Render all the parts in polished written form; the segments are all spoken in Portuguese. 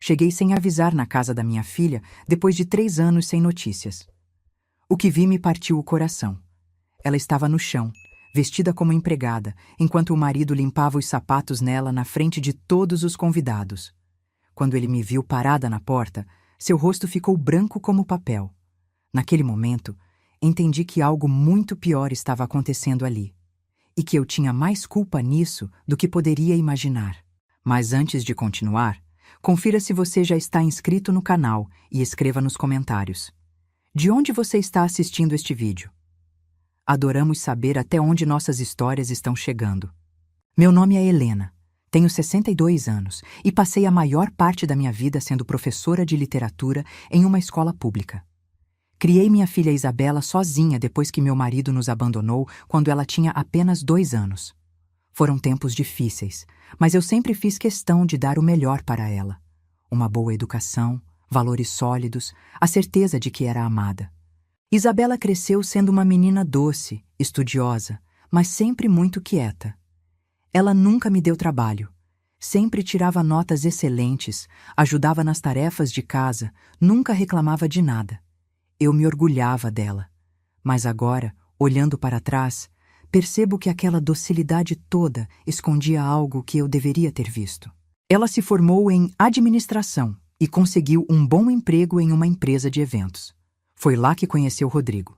cheguei sem avisar na casa da minha filha depois de 3 anos sem notícias. O que vi me partiu o coração. Ela estava no chão, vestida como empregada, enquanto o marido limpava os sapatos nela na frente de todos os convidados. Quando ele me viu parada na porta, seu rosto ficou branco como papel. Naquele momento, entendi que algo muito pior estava acontecendo ali, e que eu tinha mais culpa nisso do que poderia imaginar. Mas antes de continuar, confira se você já está inscrito no canal e escreva nos comentários. De onde você está assistindo este vídeo? Adoramos saber até onde nossas histórias estão chegando. Meu nome é Helena, tenho 62 anos e passei a maior parte da minha vida sendo professora de literatura em uma escola pública. Criei minha filha Isabela sozinha depois que meu marido nos abandonou quando ela tinha apenas 2 anos. Foram tempos difíceis, mas eu sempre fiz questão de dar o melhor para ela. Uma boa educação, valores sólidos, a certeza de que era amada. Isabela cresceu sendo uma menina doce, estudiosa, mas sempre muito quieta. Ela nunca me deu trabalho. Sempre tirava notas excelentes, ajudava nas tarefas de casa, nunca reclamava de nada. Eu me orgulhava dela. Mas agora, olhando para trás, percebo que aquela docilidade toda escondia algo que eu deveria ter visto. Ela se formou em administração e conseguiu um bom emprego em uma empresa de eventos. Foi lá que conheceu Rodrigo.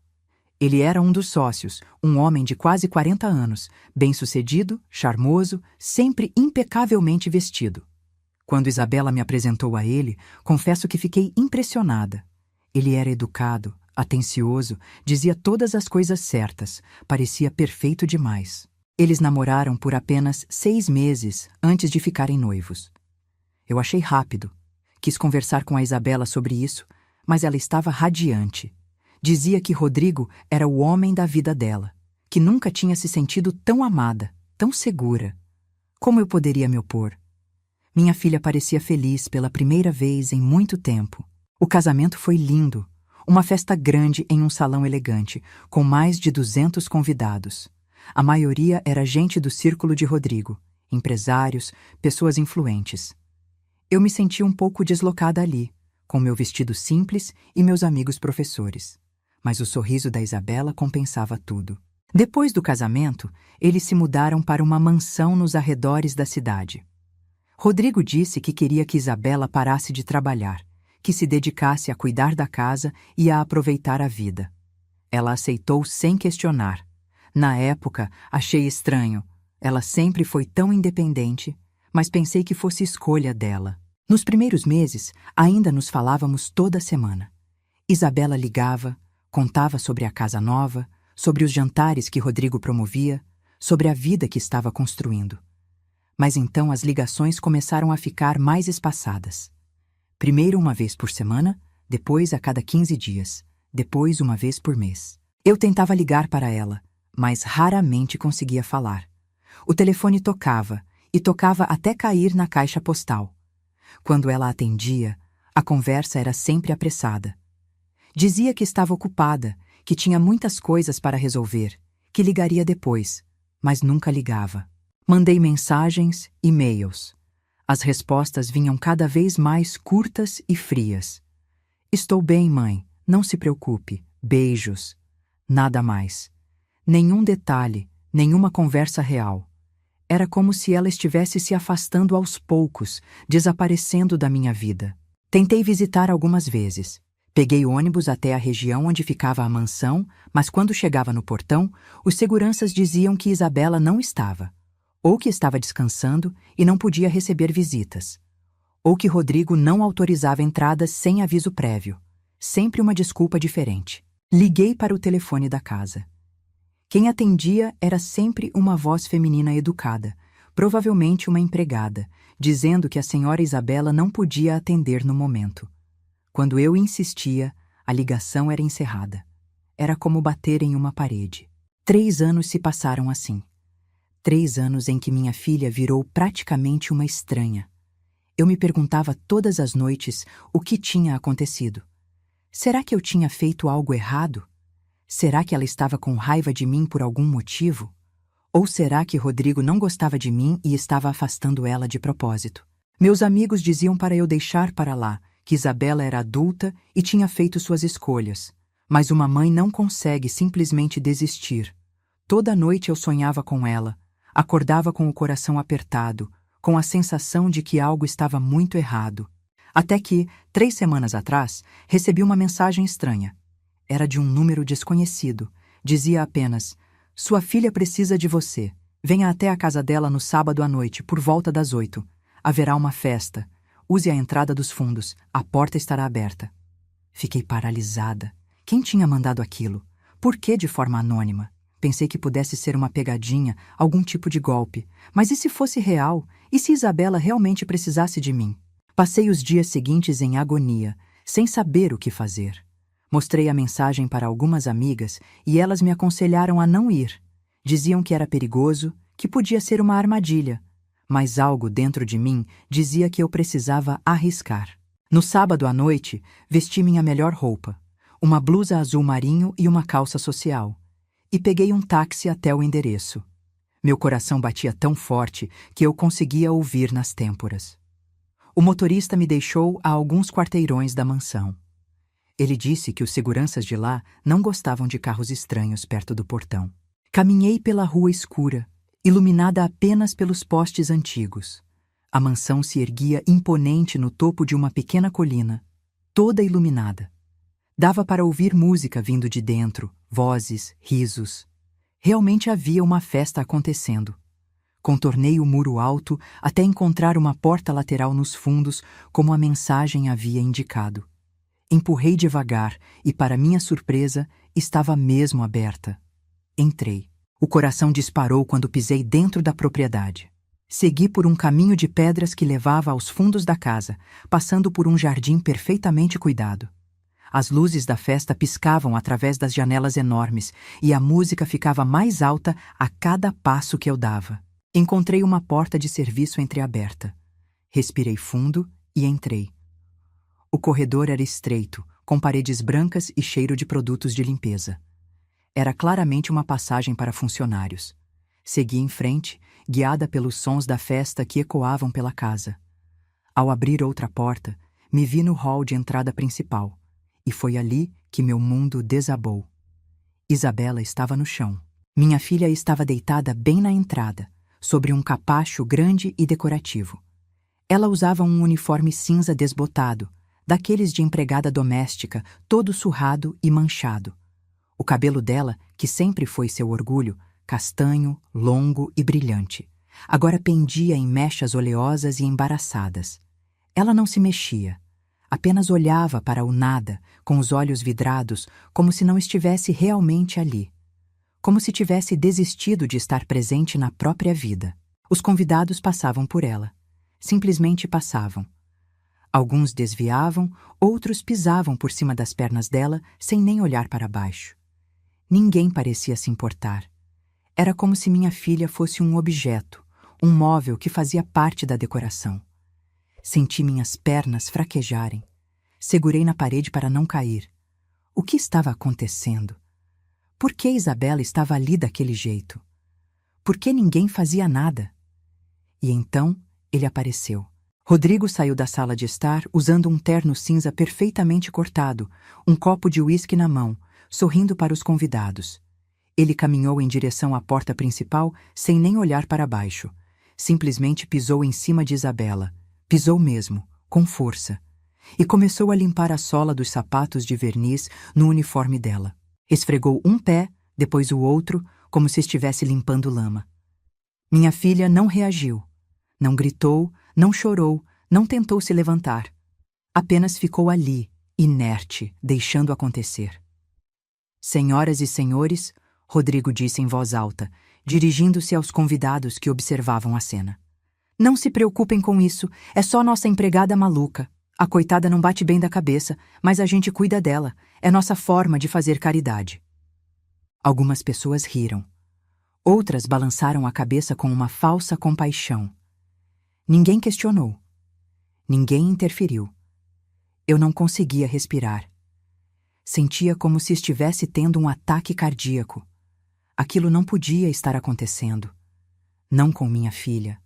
Ele era um dos sócios, um homem de quase 40 anos, bem-sucedido, charmoso, sempre impecavelmente vestido. Quando Isabela me apresentou a ele, confesso que fiquei impressionada. Ele era educado, atencioso, dizia todas as coisas certas, parecia perfeito demais. Eles namoraram por apenas 6 meses antes de ficarem noivos. Eu achei rápido. Quis conversar com a Isabela sobre isso, mas ela estava radiante. Dizia que Rodrigo era o homem da vida dela, que nunca tinha se sentido tão amada, tão segura. Como eu poderia me opor? Minha filha parecia feliz pela primeira vez em muito tempo. O casamento foi lindo, uma festa grande em um salão elegante, com mais de 200 convidados. A maioria era gente do círculo de Rodrigo, empresários, pessoas influentes. Eu me senti um pouco deslocada ali, com meu vestido simples e meus amigos professores. Mas o sorriso da Isabela compensava tudo. Depois do casamento, eles se mudaram para uma mansão nos arredores da cidade. Rodrigo disse que queria que Isabela parasse de trabalhar, que se dedicasse a cuidar da casa e a aproveitar a vida. Ela aceitou sem questionar. Na época, achei estranho. Ela sempre foi tão independente, mas pensei que fosse escolha dela. Nos primeiros meses, ainda nos falávamos toda semana. Isabela ligava, contava sobre a casa nova, sobre os jantares que Rodrigo promovia, sobre a vida que estava construindo. Mas então as ligações começaram a ficar mais espaçadas. Primeiro uma vez por semana, depois a cada 15 dias, depois uma vez por mês. Eu tentava ligar para ela, mas raramente conseguia falar. O telefone tocava, e tocava até cair na caixa postal. Quando ela atendia, a conversa era sempre apressada. Dizia que estava ocupada, que tinha muitas coisas para resolver, que ligaria depois, mas nunca ligava. Mandei mensagens, e-mails. As respostas vinham cada vez mais curtas e frias. Estou bem, mãe, não se preocupe, beijos. Nada mais. Nenhum detalhe, nenhuma conversa real. Era como se ela estivesse se afastando aos poucos, desaparecendo da minha vida. Tentei visitar algumas vezes. Peguei ônibus até a região onde ficava a mansão, mas quando chegava no portão, os seguranças diziam que Isabela não estava, ou que estava descansando e não podia receber visitas, ou que Rodrigo não autorizava entradas sem aviso prévio. Sempre uma desculpa diferente. Liguei para o telefone da casa. Quem atendia era sempre uma voz feminina educada, provavelmente uma empregada, dizendo que a senhora Isabela não podia atender no momento. Quando eu insistia, a ligação era encerrada. Era como bater em uma parede. 3 anos se passaram assim. 3 anos em que minha filha virou praticamente uma estranha. Eu me perguntava todas as noites o que tinha acontecido. Será que eu tinha feito algo errado? Será que ela estava com raiva de mim por algum motivo? Ou será que Rodrigo não gostava de mim e estava afastando ela de propósito? Meus amigos diziam para eu deixar para lá, que Isabela era adulta e tinha feito suas escolhas. Mas uma mãe não consegue simplesmente desistir. Toda noite eu sonhava com ela, acordava com o coração apertado, com a sensação de que algo estava muito errado. Até que, 3 semanas atrás, recebi uma mensagem estranha. Era de um número desconhecido. Dizia apenas: "Sua filha precisa de você. Venha até a casa dela no sábado à noite, por volta das 8. Haverá uma festa. Use a entrada dos fundos. A porta estará aberta." Fiquei paralisada. Quem tinha mandado aquilo? Por que de forma anônima? Pensei que pudesse ser uma pegadinha, algum tipo de golpe. Mas e se fosse real? E se Isabela realmente precisasse de mim? Passei os dias seguintes em agonia, sem saber o que fazer. Mostrei a mensagem para algumas amigas e elas me aconselharam a não ir. Diziam que era perigoso, que podia ser uma armadilha. Mas algo dentro de mim dizia que eu precisava arriscar. No sábado à noite, vesti minha melhor roupa, uma blusa azul marinho e uma calça social, e peguei um táxi até o endereço. Meu coração batia tão forte que eu conseguia ouvir nas têmporas. O motorista me deixou a alguns quarteirões da mansão. Ele disse que os seguranças de lá não gostavam de carros estranhos perto do portão. Caminhei pela rua escura, iluminada apenas pelos postes antigos. A mansão se erguia imponente no topo de uma pequena colina, toda iluminada. Dava para ouvir música vindo de dentro, vozes, risos. Realmente havia uma festa acontecendo. Contornei o muro alto até encontrar uma porta lateral nos fundos, como a mensagem havia indicado. Empurrei devagar e, para minha surpresa, estava mesmo aberta. Entrei. O coração disparou quando pisei dentro da propriedade. Segui por um caminho de pedras que levava aos fundos da casa, passando por um jardim perfeitamente cuidado. As luzes da festa piscavam através das janelas enormes e a música ficava mais alta a cada passo que eu dava. Encontrei uma porta de serviço entreaberta. Respirei fundo e entrei. O corredor era estreito, com paredes brancas e cheiro de produtos de limpeza. Era claramente uma passagem para funcionários. Segui em frente, guiada pelos sons da festa que ecoavam pela casa. Ao abrir outra porta, me vi no hall de entrada principal, e foi ali que meu mundo desabou. Isabela estava no chão. Minha filha estava deitada bem na entrada, sobre um capacho grande e decorativo. Ela usava um uniforme cinza desbotado, daqueles de empregada doméstica, todo surrado e manchado. O cabelo dela, que sempre foi seu orgulho, castanho, longo e brilhante, agora pendia em mechas oleosas e embaraçadas. Ela não se mexia, apenas olhava para o nada, com os olhos vidrados, como se não estivesse realmente ali. Como se tivesse desistido de estar presente na própria vida. Os convidados passavam por ela. Simplesmente passavam. Alguns desviavam, outros pisavam por cima das pernas dela, sem nem olhar para baixo. Ninguém parecia se importar. Era como se minha filha fosse um objeto, um móvel que fazia parte da decoração. Senti minhas pernas fraquejarem. Segurei na parede para não cair. O que estava acontecendo? Por que Isabela estava ali daquele jeito? Por que ninguém fazia nada? E então ele apareceu. Rodrigo saiu da sala de estar usando um terno cinza perfeitamente cortado, um copo de uísque na mão, sorrindo para os convidados. Ele caminhou em direção à porta principal sem nem olhar para baixo. Simplesmente pisou em cima de Isabela. Pisou mesmo, com força. E começou a limpar a sola dos sapatos de verniz no uniforme dela. Esfregou um pé, depois o outro, como se estivesse limpando lama. Minha filha não reagiu. Não gritou, não chorou, não tentou se levantar. Apenas ficou ali, inerte, deixando acontecer. "Senhoras e senhores", Rodrigo disse em voz alta, dirigindo-se aos convidados que observavam a cena. "Não se preocupem com isso, é só nossa empregada maluca. A coitada não bate bem da cabeça, mas a gente cuida dela. É nossa forma de fazer caridade." Algumas pessoas riram. Outras balançaram a cabeça com uma falsa compaixão. Ninguém questionou. Ninguém interferiu. Eu não conseguia respirar. Sentia como se estivesse tendo um ataque cardíaco. Aquilo não podia estar acontecendo. Não com minha filha.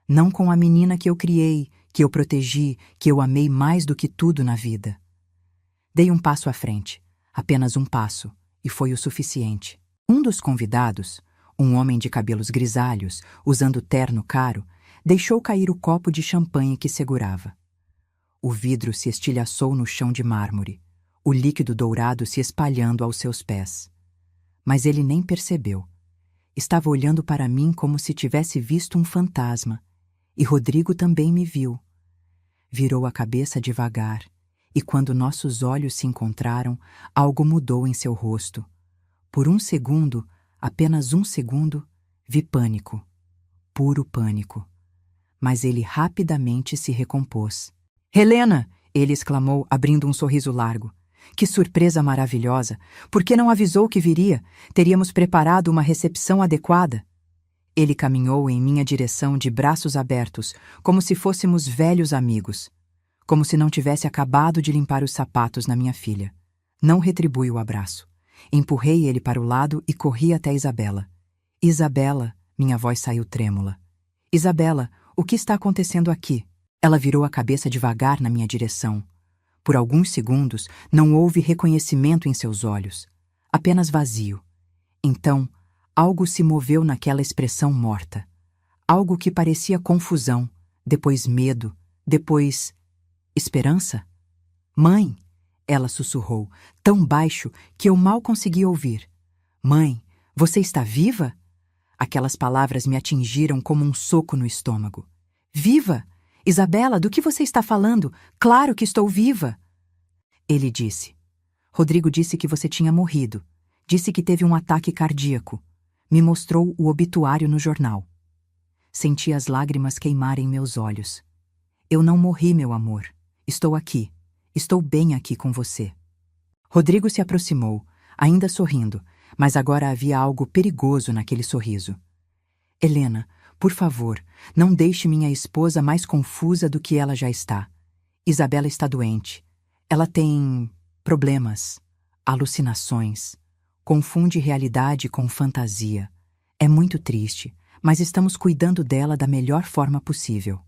Não com a menina que eu criei, que eu protegi, que eu amei mais do que tudo na vida. Dei um passo à frente, apenas um passo, e foi o suficiente. Um dos convidados, um homem de cabelos grisalhos, usando terno caro, deixou cair o copo de champanhe que segurava. O vidro se estilhaçou no chão de mármore, o líquido dourado se espalhando aos seus pés. Mas ele nem percebeu. Estava olhando para mim como se tivesse visto um fantasma, e Rodrigo também me viu. Virou a cabeça devagar, e quando nossos olhos se encontraram, algo mudou em seu rosto. Por um segundo, apenas um segundo, vi pânico, puro pânico. Mas ele rapidamente se recompôs. Helena! Ele exclamou, abrindo um sorriso largo. Que surpresa maravilhosa! Por que não avisou que viria? Teríamos preparado uma recepção adequada. Ele caminhou em minha direção de braços abertos, como se fôssemos velhos amigos. Como se não tivesse acabado de limpar os sapatos na minha filha. Não retribui o abraço. Empurrei ele para o lado e corri até Isabela. Isabela, minha voz saiu trêmula. Isabela, o que está acontecendo aqui? Ela virou a cabeça devagar na minha direção. Por alguns segundos, não houve reconhecimento em seus olhos. Apenas vazio. Então, algo se moveu naquela expressão morta. Algo que parecia confusão, depois medo, depois esperança? Mãe! Ela sussurrou, tão baixo que eu mal consegui ouvir. Mãe, você está viva? Aquelas palavras me atingiram como um soco no estômago. Viva! Isabela, do que você está falando? Claro que estou viva! Ele disse. Rodrigo disse que você tinha morrido. Disse que teve um ataque cardíaco. Me mostrou o obituário no jornal. Senti as lágrimas queimarem meus olhos. Eu não morri, meu amor. Estou aqui. Estou bem aqui com você. Rodrigo se aproximou, ainda sorrindo, mas agora havia algo perigoso naquele sorriso. Helena, por favor, não deixe minha esposa mais confusa do que ela já está. Isabela está doente. Ela tem problemas, alucinações. Confunde realidade com fantasia. É muito triste, mas estamos cuidando dela da melhor forma possível.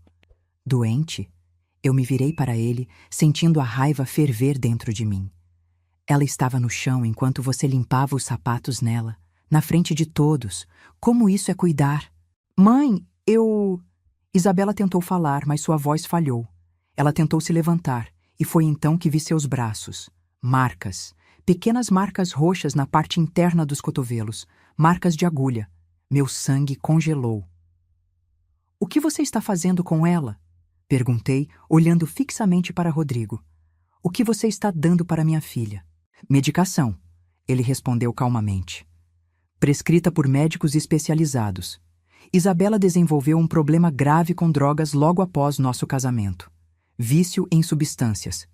Doente? Eu me virei para ele, sentindo a raiva ferver dentro de mim. Ela estava no chão enquanto você limpava os sapatos nela, na frente de todos. Como isso é cuidar? Mãe, eu... Isabela tentou falar, mas sua voz falhou. Ela tentou se levantar, e foi então que vi seus braços. Marcas. Pequenas marcas roxas na parte interna dos cotovelos. Marcas de agulha. Meu sangue congelou. O que você está fazendo com ela? Perguntei, olhando fixamente para Rodrigo. O que você está dando para minha filha? Medicação, ele respondeu calmamente. Prescrita por médicos especializados. Isabela desenvolveu um problema grave com drogas logo após nosso casamento. Vício em substâncias.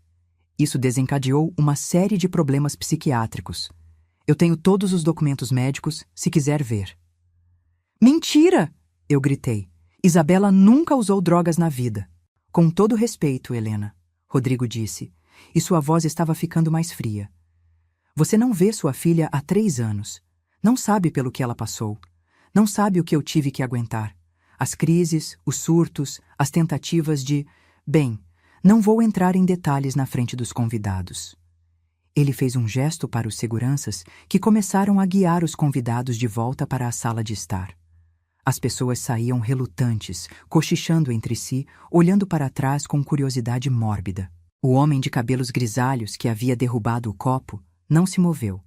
Isso desencadeou uma série de problemas psiquiátricos. Eu tenho todos os documentos médicos, se quiser ver. Mentira! Eu gritei. Isabela nunca usou drogas na vida. Com todo respeito, Helena, Rodrigo disse, e sua voz estava ficando mais fria. Você não vê sua filha há 3 anos. Não sabe pelo que ela passou. Não sabe o que eu tive que aguentar. As crises, os surtos, as tentativas de... Bem, não vou entrar em detalhes na frente dos convidados. Ele fez um gesto para os seguranças que começaram a guiar os convidados de volta para a sala de estar. As pessoas saíam relutantes, cochichando entre si, olhando para trás com curiosidade mórbida. O homem de cabelos grisalhos que havia derrubado o copo não se moveu.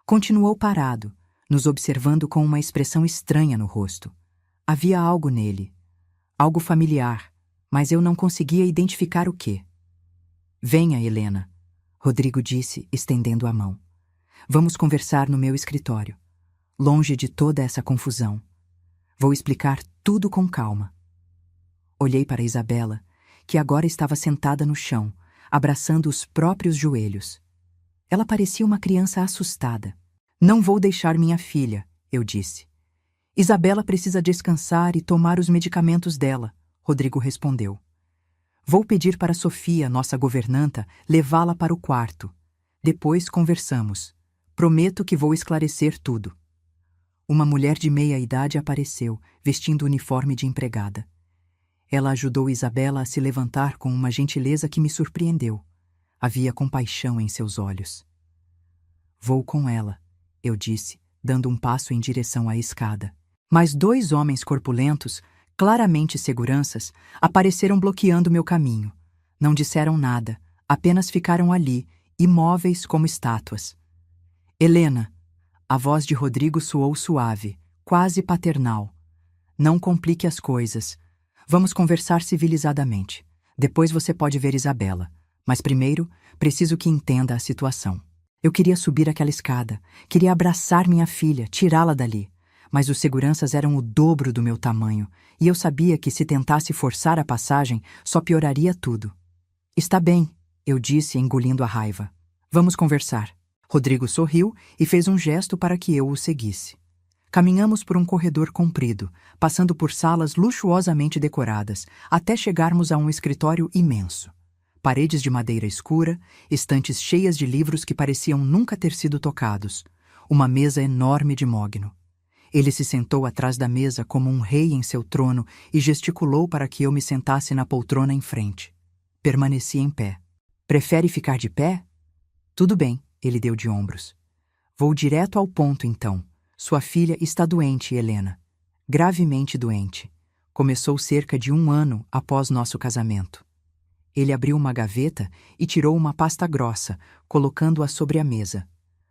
Continuou parado, nos observando com uma expressão estranha no rosto. Havia algo nele, algo familiar, mas eu não conseguia identificar o quê. Venha, Helena, Rodrigo disse, estendendo a mão. Vamos conversar no meu escritório, longe de toda essa confusão. Vou explicar tudo com calma. Olhei para Isabela, que agora estava sentada no chão, abraçando os próprios joelhos. Ela parecia uma criança assustada. Não vou deixar minha filha, eu disse. Isabela precisa descansar e tomar os medicamentos dela, Rodrigo respondeu. Vou pedir para Sofia, nossa governanta, levá-la para o quarto. Depois conversamos. Prometo que vou esclarecer tudo. Uma mulher de meia idade apareceu, vestindo o uniforme de empregada. Ela ajudou Isabela a se levantar com uma gentileza que me surpreendeu. Havia compaixão em seus olhos. Vou com ela, eu disse, dando um passo em direção à escada. Mas 2 homens corpulentos, claramente seguranças, apareceram bloqueando meu caminho. Não disseram nada, apenas ficaram ali, imóveis como estátuas. Helena, a voz de Rodrigo soou suave, quase paternal. Não complique as coisas. Vamos conversar civilizadamente. Depois você pode ver Isabela. Mas primeiro, preciso que entenda a situação. Eu queria subir aquela escada, queria abraçar minha filha, tirá-la dali. Mas os seguranças eram o dobro do meu tamanho, e eu sabia que se tentasse forçar a passagem, só pioraria tudo. Está bem, eu disse, engolindo a raiva. Vamos conversar. Rodrigo sorriu e fez um gesto para que eu o seguisse. Caminhamos por um corredor comprido, passando por salas luxuosamente decoradas, até chegarmos a um escritório imenso. Paredes de madeira escura, estantes cheias de livros que pareciam nunca ter sido tocados, uma mesa enorme de mogno. Ele se sentou atrás da mesa como um rei em seu trono e gesticulou para que eu me sentasse na poltrona em frente. Permaneci em pé. Prefere ficar de pé? Tudo bem, ele deu de ombros. Vou direto ao ponto, então. Sua filha está doente, Helena. Gravemente doente. Começou cerca de 1 ano após nosso casamento. Ele abriu uma gaveta e tirou uma pasta grossa, colocando-a sobre a mesa.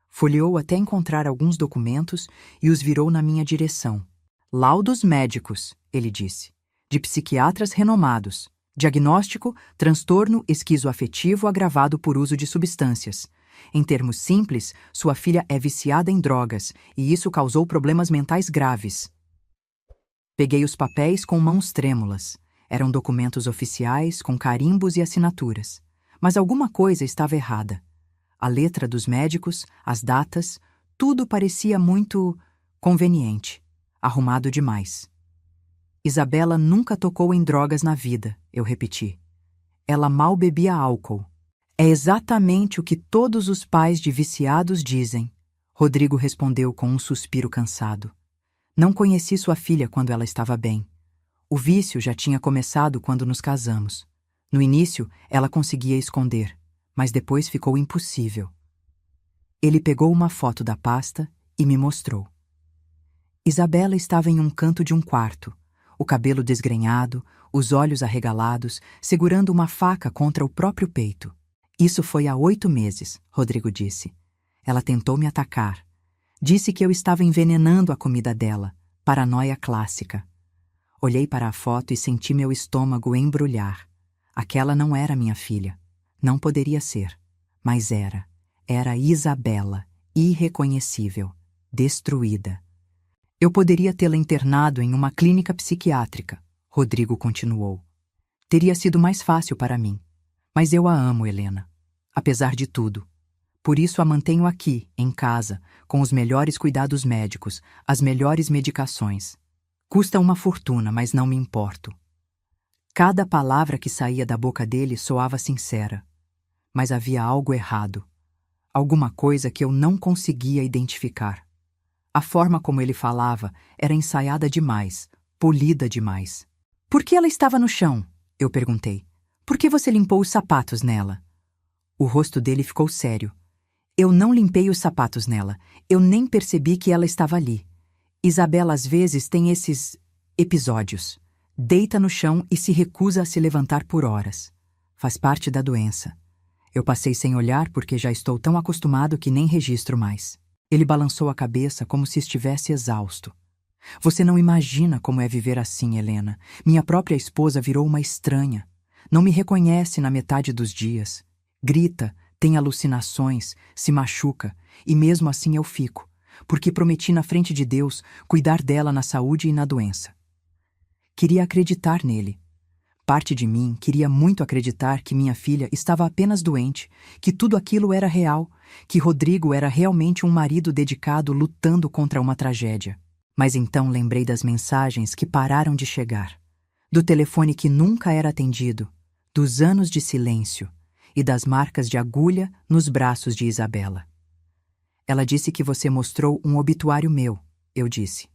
Folheou até encontrar alguns documentos e os virou na minha direção. Laudos médicos, ele disse, de psiquiatras renomados. Diagnóstico: transtorno esquizoafetivo agravado por uso de substâncias. Em termos simples, sua filha é viciada em drogas e isso causou problemas mentais graves. Peguei os papéis com mãos trêmulas. Eram documentos oficiais com carimbos e assinaturas. Mas alguma coisa estava errada. A letra dos médicos, as datas, tudo parecia muito conveniente, arrumado demais. Isabela nunca tocou em drogas na vida, eu repeti. Ela mal bebia álcool. É exatamente o que todos os pais de viciados dizem, Rodrigo respondeu com um suspiro cansado. Não conheci sua filha quando ela estava bem. O vício já tinha começado quando nos casamos. No início, ela conseguia esconder, mas depois ficou impossível. Ele pegou uma foto da pasta e me mostrou. Isabela estava em um canto de um quarto, o cabelo desgrenhado, os olhos arregalados, segurando uma faca contra o próprio peito. Isso foi há 8 meses, Rodrigo disse. Ela tentou me atacar. Disse que eu estava envenenando a comida dela, paranoia clássica. Olhei para a foto e senti meu estômago embrulhar. Aquela não era minha filha. Não poderia ser. Mas era. Era Isabela, irreconhecível, destruída. Eu poderia tê-la internado em uma clínica psiquiátrica, Rodrigo continuou. Teria sido mais fácil para mim. Mas eu a amo, Helena. Apesar de tudo. Por isso a mantenho aqui, em casa, com os melhores cuidados médicos, as melhores medicações. Custa uma fortuna, mas não me importo. Cada palavra que saía da boca dele soava sincera. Mas havia algo errado. Alguma coisa que eu não conseguia identificar. A forma como ele falava era ensaiada demais, polida demais. Por que ela estava no chão? Eu perguntei. Por que você limpou os sapatos nela? O rosto dele ficou sério. Eu não limpei os sapatos nela. Eu nem percebi que ela estava ali. Isabela às vezes tem esses episódios. Deita no chão e se recusa a se levantar por horas. Faz parte da doença. Eu passei sem olhar porque já estou tão acostumado que nem registro mais. Ele balançou a cabeça como se estivesse exausto. Você não imagina como é viver assim, Helena. Minha própria esposa virou uma estranha. Não me reconhece na metade dos dias. Grita, tem alucinações, se machuca, e mesmo assim eu fico, porque prometi na frente de Deus cuidar dela na saúde e na doença. Queria acreditar nele. Parte de mim queria muito acreditar que minha filha estava apenas doente, que tudo aquilo era real, que Rodrigo era realmente um marido dedicado lutando contra uma tragédia. Mas então lembrei das mensagens que pararam de chegar, do telefone que nunca era atendido, dos anos de silêncio e das marcas de agulha nos braços de Isabela. Ela disse que você mostrou um obituário meu, eu disse.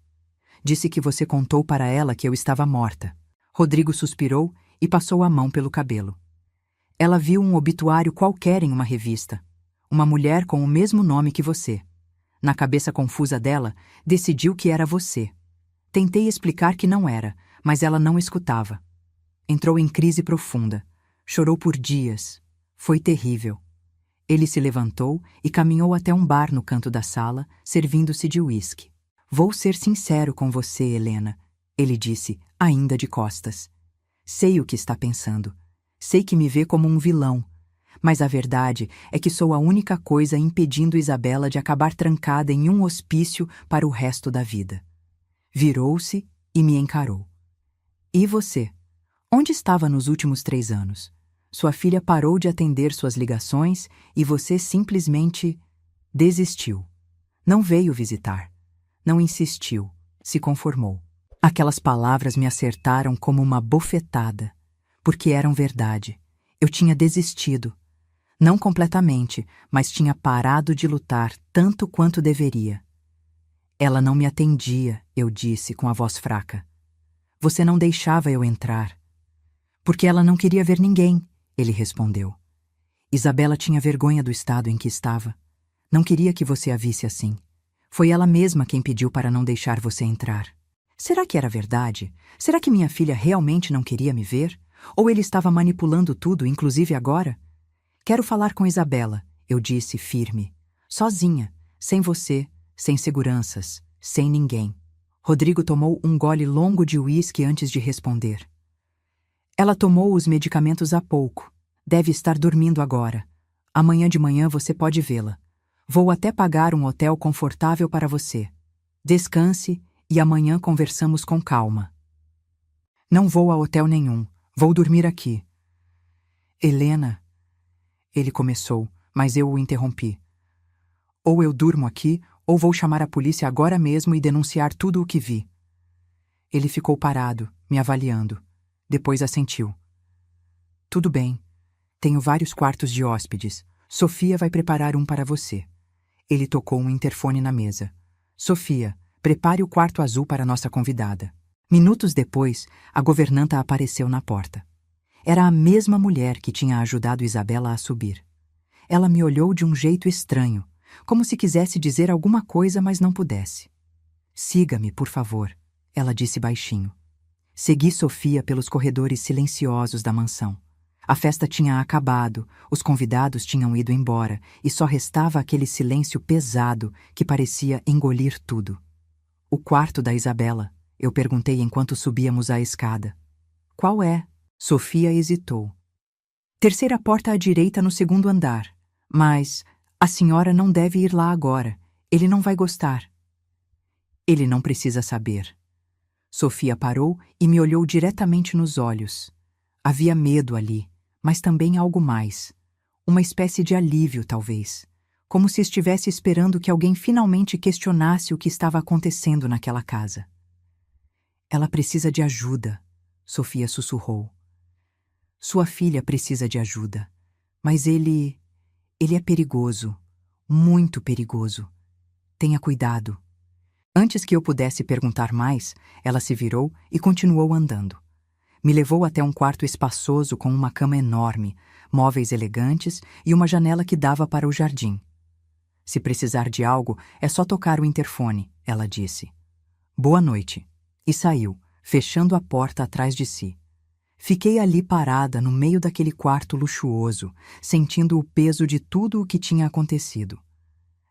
Disse que você contou para ela que eu estava morta. Rodrigo suspirou e passou a mão pelo cabelo. Ela viu um obituário qualquer em uma revista. Uma mulher com o mesmo nome que você. Na cabeça confusa dela, decidiu que era você. Tentei explicar que não era, mas ela não escutava. Entrou em crise profunda. Chorou por dias. Foi terrível. Ele se levantou e caminhou até um bar no canto da sala, servindo-se de uísque. Vou ser sincero com você, Helena, ele disse, ainda de costas. Sei o que está pensando. Sei que me vê como um vilão. Mas a verdade é que sou a única coisa impedindo Isabela de acabar trancada em um hospício para o resto da vida. Virou-se e me encarou. E você? Onde estava nos últimos 3 anos? Sua filha parou de atender suas ligações e você simplesmente desistiu. Não veio visitar. Não insistiu. Se conformou. Aquelas palavras me acertaram como uma bofetada, porque eram verdade. Eu tinha desistido. Não completamente, mas tinha parado de lutar tanto quanto deveria. Ela não me atendia, eu disse com a voz fraca. Você não deixava eu entrar. Porque ela não queria ver ninguém, ele respondeu. Isabela tinha vergonha do estado em que estava. Não queria que você a visse assim. Foi ela mesma quem pediu para não deixar você entrar. Será que era verdade? Será que minha filha realmente não queria me ver? Ou ele estava manipulando tudo, inclusive agora? Quero falar com Isabela, eu disse firme. Sozinha, sem você, sem seguranças, sem ninguém. Rodrigo tomou um gole longo de uísque antes de responder. Ela tomou os medicamentos há pouco. Deve estar dormindo agora. Amanhã de manhã você pode vê-la. Vou até pagar um hotel confortável para você. Descanse e amanhã conversamos com calma. Não vou a hotel nenhum. Vou dormir aqui. Helena... Ele começou, mas eu o interrompi. Ou eu durmo aqui, ou vou chamar a polícia agora mesmo e denunciar tudo o que vi. Ele ficou parado, me avaliando. Depois assentiu. Tudo bem. Tenho vários quartos de hóspedes. Sofia vai preparar um para você. Ele tocou um interfone na mesa. Sofia, prepare o quarto azul para nossa convidada. Minutos depois, a governanta apareceu na porta. Era a mesma mulher que tinha ajudado Isabela a subir. Ela me olhou de um jeito estranho, como se quisesse dizer alguma coisa, mas não pudesse. Siga-me, por favor, ela disse baixinho. Segui Sofia pelos corredores silenciosos da mansão. A festa tinha acabado, os convidados tinham ido embora e só restava aquele silêncio pesado que parecia engolir tudo. O quarto da Isabela, eu perguntei enquanto subíamos a escada. Qual é? Sofia hesitou. Terceira porta à direita no segundo andar. Mas a senhora não deve ir lá agora. Ele não vai gostar. Ele não precisa saber. Sofia parou e me olhou diretamente nos olhos. Havia medo ali, mas também algo mais. Uma espécie de alívio, talvez. Como se estivesse esperando que alguém finalmente questionasse o que estava acontecendo naquela casa. Ela precisa de ajuda, Sofia sussurrou. Sua filha precisa de ajuda, mas ele é perigoso, muito perigoso. Tenha cuidado. Antes que eu pudesse perguntar mais, ela se virou e continuou andando. Me levou até um quarto espaçoso com uma cama enorme, móveis elegantes e uma janela que dava para o jardim. Se precisar de algo, é só tocar o interfone, ela disse. Boa noite. E saiu, fechando a porta atrás de si. Fiquei ali parada no meio daquele quarto luxuoso, sentindo o peso de tudo o que tinha acontecido.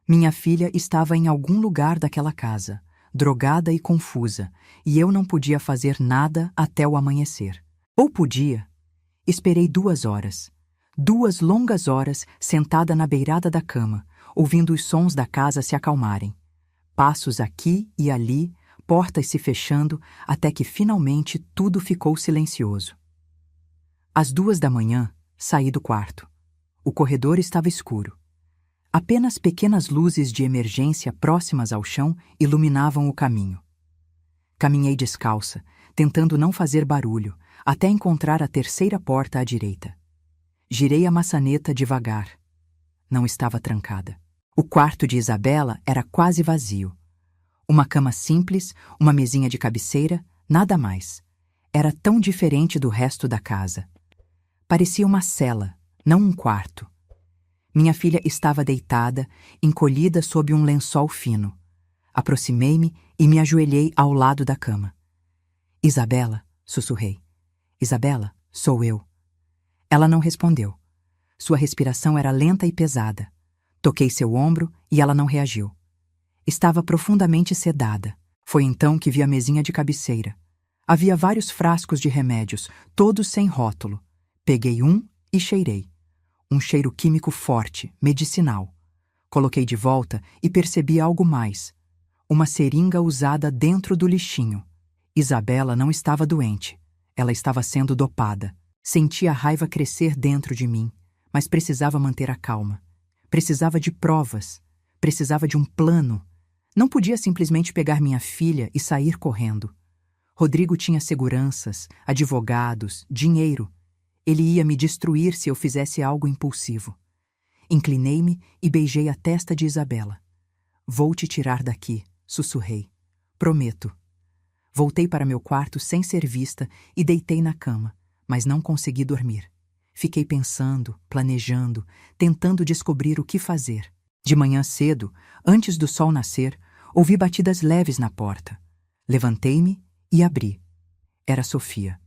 Minha filha estava em algum lugar daquela casa, drogada e confusa, e eu não podia fazer nada até o amanhecer. Ou podia. Esperei 2 horas. 2 longas horas sentada na beirada da cama, ouvindo os sons da casa se acalmarem. Passos aqui e ali, portas se fechando, até que finalmente tudo ficou silencioso. Às 2 da manhã, saí do quarto. O corredor estava escuro. Apenas pequenas luzes de emergência próximas ao chão iluminavam o caminho. Caminhei descalça, tentando não fazer barulho, até encontrar a terceira porta à direita. Girei a maçaneta devagar. Não estava trancada. O quarto de Isabela era quase vazio. Uma cama simples, uma mesinha de cabeceira, nada mais. Era tão diferente do resto da casa. Parecia uma cela, não um quarto. Minha filha estava deitada, encolhida sob um lençol fino. Aproximei-me e me ajoelhei ao lado da cama. Isabela, sussurrei. Isabela, sou eu. Ela não respondeu. Sua respiração era lenta e pesada. Toquei seu ombro e ela não reagiu. Estava profundamente sedada. Foi então que vi a mesinha de cabeceira. Havia vários frascos de remédios, todos sem rótulo. Peguei um e cheirei. Um cheiro químico forte, medicinal. Coloquei de volta e percebi algo mais. Uma seringa usada dentro do lixinho. Isabela não estava doente. Ela estava sendo dopada. Senti a raiva crescer dentro de mim, mas precisava manter a calma. Precisava de provas. Precisava de um plano. Não podia simplesmente pegar minha filha e sair correndo. Rodrigo tinha seguranças, advogados, dinheiro. Ele ia me destruir se eu fizesse algo impulsivo. Inclinei-me e beijei a testa de Isabela. Vou te tirar daqui, sussurrei. Prometo. Voltei para meu quarto sem ser vista e deitei na cama, mas não consegui dormir. Fiquei pensando, planejando, tentando descobrir o que fazer. De manhã cedo, antes do sol nascer, ouvi batidas leves na porta. Levantei-me e abri. Era Sofia.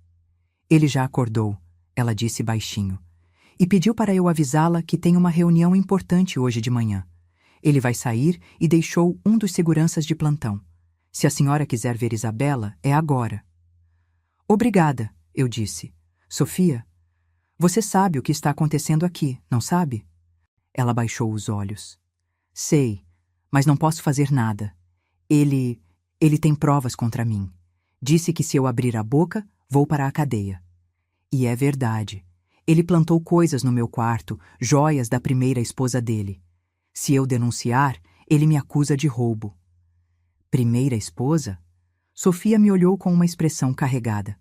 Ele já acordou, ela disse baixinho, e pediu para eu avisá-la que tem uma reunião importante hoje de manhã. Ele vai sair e deixou um dos seguranças de plantão. Se a senhora quiser ver Isabela, é agora. Obrigada, eu disse. Sofia, você sabe o que está acontecendo aqui, não sabe? Ela baixou os olhos. Sei, mas não posso fazer nada. Ele tem provas contra mim. Disse que se eu abrir a boca, vou para a cadeia. E é verdade. Ele plantou coisas no meu quarto, joias da primeira esposa dele. Se eu denunciar, ele me acusa de roubo. Primeira esposa? Sofia me olhou com uma expressão carregada.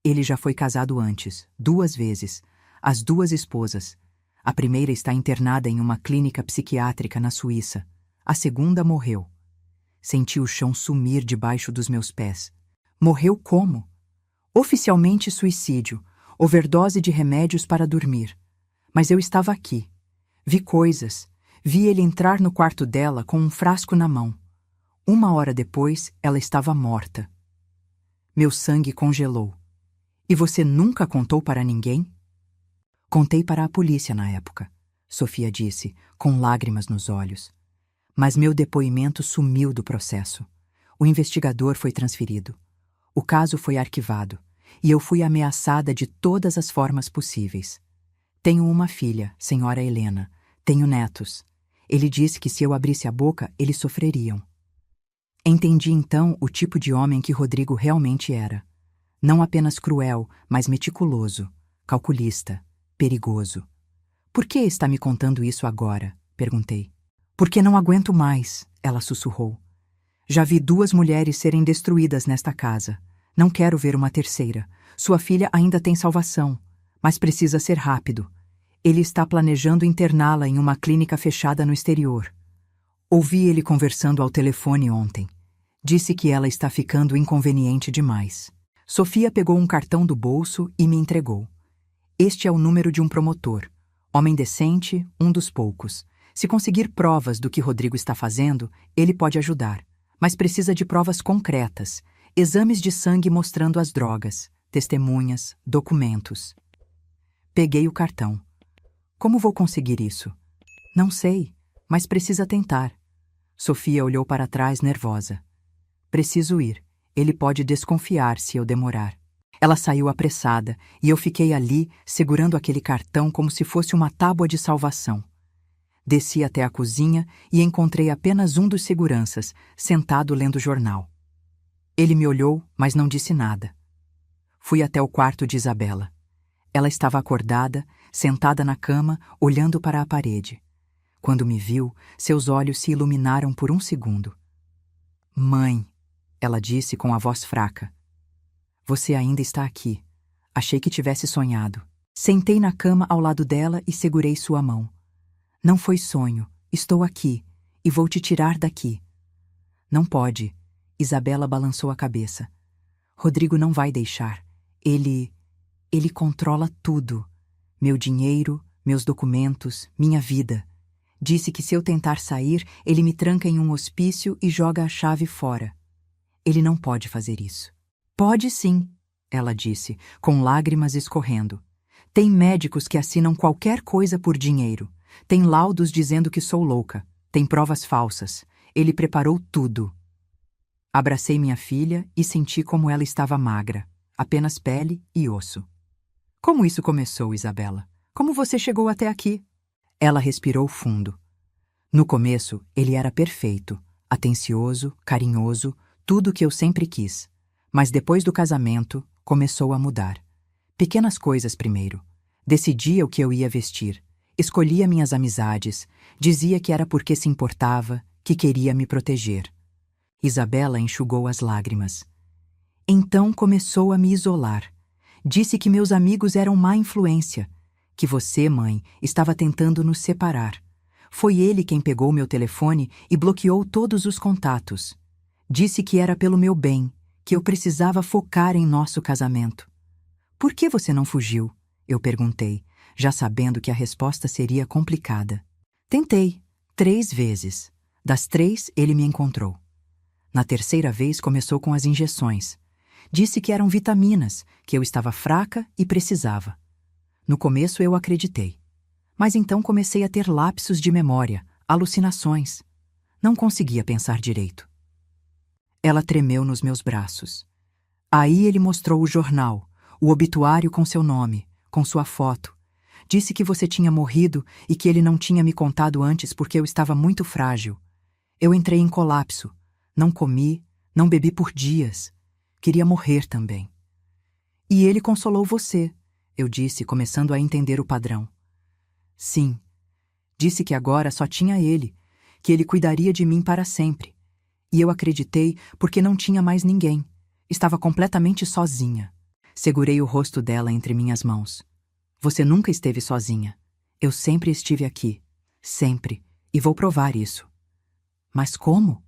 Ele já foi casado antes, 2 vezes. As 2 esposas. A primeira está internada em uma clínica psiquiátrica na Suíça. A segunda morreu. Senti o chão sumir debaixo dos meus pés. Morreu como? Oficialmente suicídio, overdose de remédios para dormir. Mas eu estava aqui. Vi coisas. Vi ele entrar no quarto dela com um frasco na mão. 1 hora depois, ela estava morta. Meu sangue congelou. E você nunca contou para ninguém? Contei para a polícia na época, Sofia disse, com lágrimas nos olhos. Mas meu depoimento sumiu do processo. O investigador foi transferido. O caso foi arquivado, e eu fui ameaçada de todas as formas possíveis. Tenho uma filha, senhora Helena. Tenho netos. Ele disse que se eu abrisse a boca, eles sofreriam. Entendi então o tipo de homem que Rodrigo realmente era. Não apenas cruel, mas meticuloso, calculista, perigoso. Por que está me contando isso agora? Perguntei. Porque não aguento mais, ela sussurrou. Já vi 2 mulheres serem destruídas nesta casa. Não quero ver uma terceira. Sua filha ainda tem salvação, mas precisa ser rápido. Ele está planejando interná-la em uma clínica fechada no exterior. Ouvi ele conversando ao telefone ontem. Disse que ela está ficando inconveniente demais. Sofia pegou um cartão do bolso e me entregou. Este é o número de um promotor. Homem decente, um dos poucos. Se conseguir provas do que Rodrigo está fazendo, ele pode ajudar. Mas precisa de provas concretas. Exames de sangue mostrando as drogas, testemunhas, documentos. Peguei o cartão. Como vou conseguir isso? Não sei, mas precisa tentar. Sofia olhou para trás nervosa. Preciso ir. Ele pode desconfiar se eu demorar. Ela saiu apressada e eu fiquei ali, segurando aquele cartão como se fosse uma tábua de salvação. Desci até a cozinha e encontrei apenas um dos seguranças, sentado lendo jornal. Ele me olhou, mas não disse nada. Fui até o quarto de Isabela. Ela estava acordada, sentada na cama, olhando para a parede. Quando me viu, seus olhos se iluminaram por um segundo. Mãe, ela disse com a voz fraca. Você ainda está aqui. Achei que tivesse sonhado. Sentei na cama ao lado dela e segurei sua mão. Não foi sonho. Estou aqui. E vou te tirar daqui. Não pode. Isabela balançou a cabeça. Rodrigo não vai deixar. Ele controla tudo. Meu dinheiro, meus documentos, minha vida. Disse que se eu tentar sair, ele me tranca em um hospício e joga a chave fora. Ele não pode fazer isso. Pode sim, ela disse, com lágrimas escorrendo. Tem médicos que assinam qualquer coisa por dinheiro. Tem laudos dizendo que sou louca. Tem provas falsas. Ele preparou tudo. Abracei minha filha e senti como ela estava magra, apenas pele e osso. Como isso começou, Isabela? Como você chegou até aqui? Ela respirou fundo. No começo, ele era perfeito, atencioso, carinhoso, tudo o que eu sempre quis. Mas depois do casamento, começou a mudar. Pequenas coisas primeiro. Decidia o que eu ia vestir, escolhia minhas amizades, dizia que era porque se importava, que queria me proteger. Isabela enxugou as lágrimas. Então começou a me isolar. Disse que meus amigos eram má influência, que você, mãe, estava tentando nos separar. Foi ele quem pegou meu telefone e bloqueou todos os contatos. Disse que era pelo meu bem, que eu precisava focar em nosso casamento. Por que você não fugiu? Eu perguntei, já sabendo que a resposta seria complicada. Tentei, 3 vezes. Das 3, ele me encontrou. Na terceira vez começou com as injeções. Disse que eram vitaminas, que eu estava fraca e precisava. No começo eu acreditei. Mas então comecei a ter lapsos de memória, alucinações. Não conseguia pensar direito. Ela tremeu nos meus braços. Aí ele mostrou o jornal, o obituário com seu nome, com sua foto. Disse que você tinha morrido e que ele não tinha me contado antes porque eu estava muito frágil. Eu entrei em colapso. Não comi, não bebi por dias. Queria morrer também. E ele consolou você, eu disse, começando a entender o padrão. Sim. Disse que agora só tinha ele, que ele cuidaria de mim para sempre. E eu acreditei porque não tinha mais ninguém. Estava completamente sozinha. Segurei o rosto dela entre minhas mãos. Você nunca esteve sozinha. Eu sempre estive aqui. Sempre. E vou provar isso. Mas como?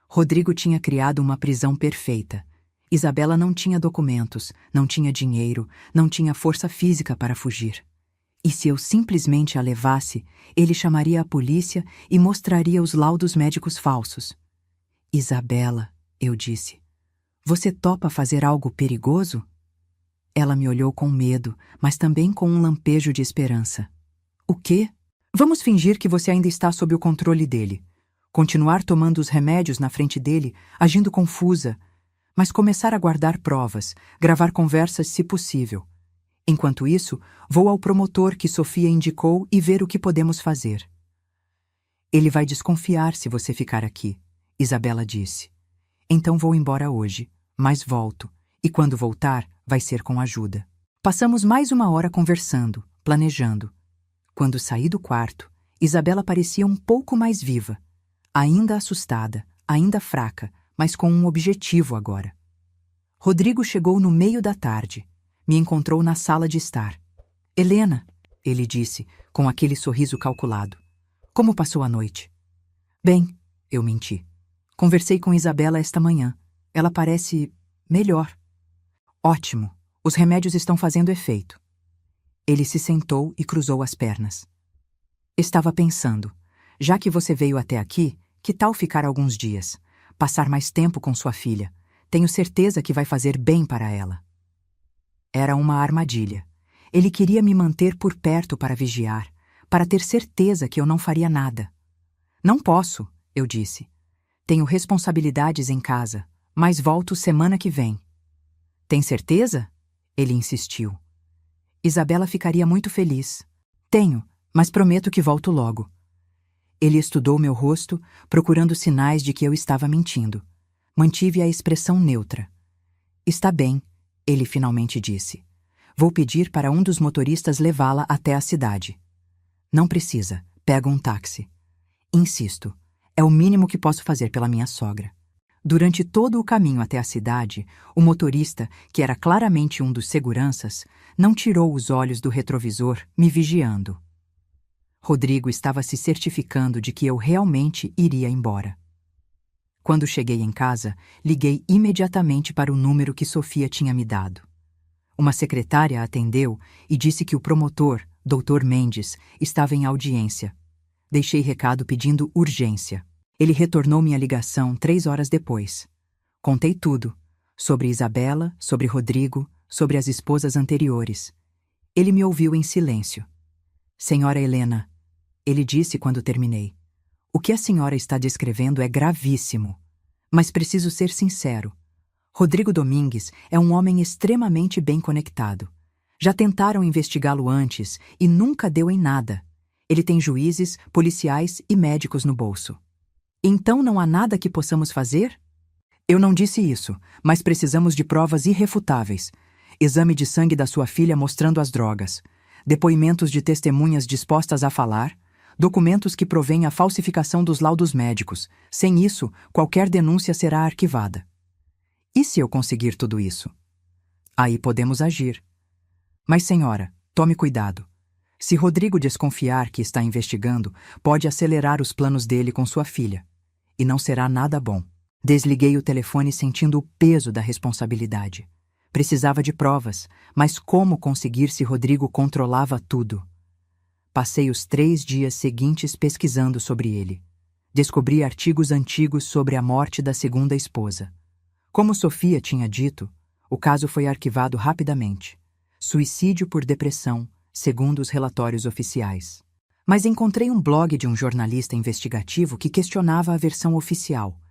Rodrigo tinha criado uma prisão perfeita. Isabela não tinha documentos, não tinha dinheiro, não tinha força física para fugir. E se eu simplesmente a levasse, ele chamaria a polícia e mostraria os laudos médicos falsos. Isabela, eu disse, você topa fazer algo perigoso? Ela me olhou com medo, mas também com um lampejo de esperança. O quê? Vamos fingir que você ainda está sob o controle dele. Continuar tomando os remédios na frente dele, agindo confusa, mas começar a guardar provas, gravar conversas se possível. Enquanto isso, vou ao promotor que Sofia indicou e ver o que podemos fazer. Ele vai desconfiar se você ficar aqui, Isabela disse. Então vou embora hoje, mas volto, e quando voltar, vai ser com ajuda. Passamos mais 1 hora conversando, planejando. Quando saí do quarto, Isabela parecia um pouco mais viva. Ainda assustada, ainda fraca, mas com um objetivo agora. Rodrigo chegou no meio da tarde. Me encontrou na sala de estar. Helena, ele disse, com aquele sorriso calculado. Como passou a noite? Bem, eu menti. Conversei com Isabela esta manhã. Ela parece melhor. Ótimo. Os remédios estão fazendo efeito. Ele se sentou e cruzou as pernas. Estava pensando. Já que você veio até aqui, que tal ficar alguns dias? Passar mais tempo com sua filha. Tenho certeza que vai fazer bem para ela. Era uma armadilha. Ele queria me manter por perto para vigiar, para ter certeza que eu não faria nada. Não posso, eu disse. Tenho responsabilidades em casa, mas volto semana que vem. Tem certeza? Ele insistiu. Isabela ficaria muito feliz. Tenho, mas prometo que volto logo. Ele estudou meu rosto, procurando sinais de que eu estava mentindo. Mantive a expressão neutra. Está bem, ele finalmente disse. Vou pedir para um dos motoristas levá-la até a cidade. Não precisa, pega um táxi. Insisto, é o mínimo que posso fazer pela minha sogra. Durante todo o caminho até a cidade, o motorista, que era claramente um dos seguranças, não tirou os olhos do retrovisor, me vigiando. Rodrigo estava se certificando de que eu realmente iria embora. Quando cheguei em casa, liguei imediatamente para o número que Sofia tinha me dado. Uma secretária a atendeu e disse que o promotor, Dr. Mendes, estava em audiência. Deixei recado pedindo urgência. Ele retornou minha ligação 3 horas depois. Contei tudo. Sobre Isabela, sobre Rodrigo, sobre as esposas anteriores. Ele me ouviu em silêncio. Senhora Helena, ele disse quando terminei. O que a senhora está descrevendo é gravíssimo. Mas preciso ser sincero. Rodrigo Domingues é um homem extremamente bem conectado. Já tentaram investigá-lo antes e nunca deu em nada. Ele tem juízes, policiais e médicos no bolso. Então não há nada que possamos fazer? Eu não disse isso, mas precisamos de provas irrefutáveis. Exame de sangue da sua filha mostrando as drogas. Depoimentos de testemunhas dispostas a falar. Documentos que provêm a falsificação dos laudos médicos. Sem isso, qualquer denúncia será arquivada. E se eu conseguir tudo isso? Aí podemos agir. Mas, senhora, tome cuidado. Se Rodrigo desconfiar que está investigando, pode acelerar os planos dele com sua filha. E não será nada bom. Desliguei o telefone sentindo o peso da responsabilidade. Precisava de provas, mas como conseguir se Rodrigo controlava tudo? Passei os 3 dias seguintes pesquisando sobre ele. Descobri artigos antigos sobre a morte da segunda esposa. Como Sofia tinha dito, o caso foi arquivado rapidamente. Suicídio por depressão, segundo os relatórios oficiais. Mas encontrei um blog de um jornalista investigativo que questionava a versão oficial.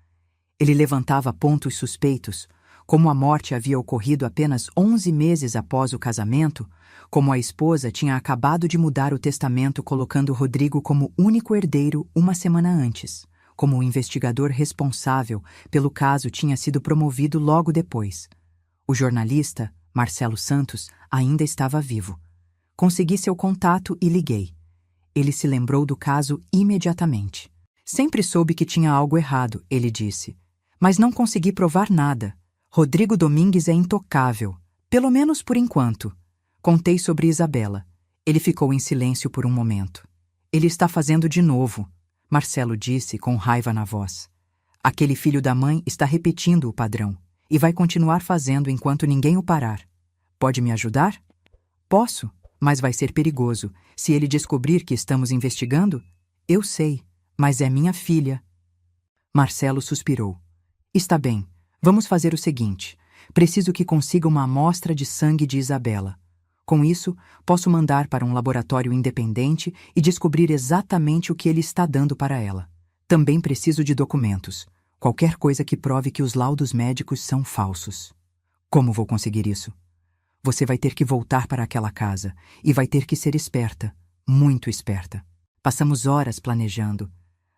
Ele levantava pontos suspeitos, como a morte havia ocorrido apenas 11 meses após o casamento, como a esposa tinha acabado de mudar o testamento colocando Rodrigo como único herdeiro uma semana antes, como o investigador responsável pelo caso tinha sido promovido logo depois. O jornalista, Marcelo Santos, ainda estava vivo. Consegui seu contato e liguei. Ele se lembrou do caso imediatamente. Sempre soube que tinha algo errado, ele disse. Mas não consegui provar nada. Rodrigo Domingues é intocável, pelo menos por enquanto. Contei sobre Isabela. Ele ficou em silêncio por um momento. Ele está fazendo de novo, Marcelo disse com raiva na voz. Aquele filho da mãe está repetindo o padrão e vai continuar fazendo enquanto ninguém o parar. Pode me ajudar? Posso, mas vai ser perigoso. Se ele descobrir que estamos investigando, eu sei, mas é minha filha. Marcelo suspirou. Está bem, vamos fazer o seguinte. Preciso que consiga uma amostra de sangue de Isabela. Com isso, posso mandar para um laboratório independente e descobrir exatamente o que ele está dando para ela. Também preciso de documentos. Qualquer coisa que prove que os laudos médicos são falsos. Como vou conseguir isso? Você vai ter que voltar para aquela casa e vai ter que ser esperta, muito esperta. Passamos horas planejando.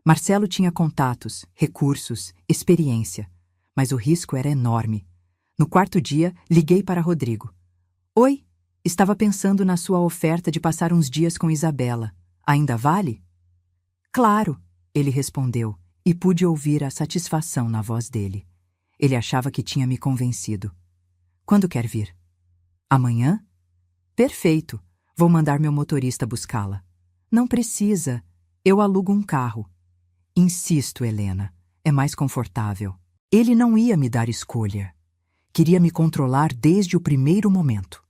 Marcelo tinha contatos, recursos, experiência, mas o risco era enorme. No 4º dia, liguei para Rodrigo. Oi, estava pensando na sua oferta de passar uns dias com Isabela. Ainda vale? Claro, ele respondeu, e pude ouvir a satisfação na voz dele. Ele achava que tinha me convencido. Quando quer vir? Amanhã? Perfeito, vou mandar meu motorista buscá-la. Não precisa, eu alugo um carro. Insisto, Helena, é mais confortável. Ele não ia me dar escolha. Queria me controlar desde o primeiro momento.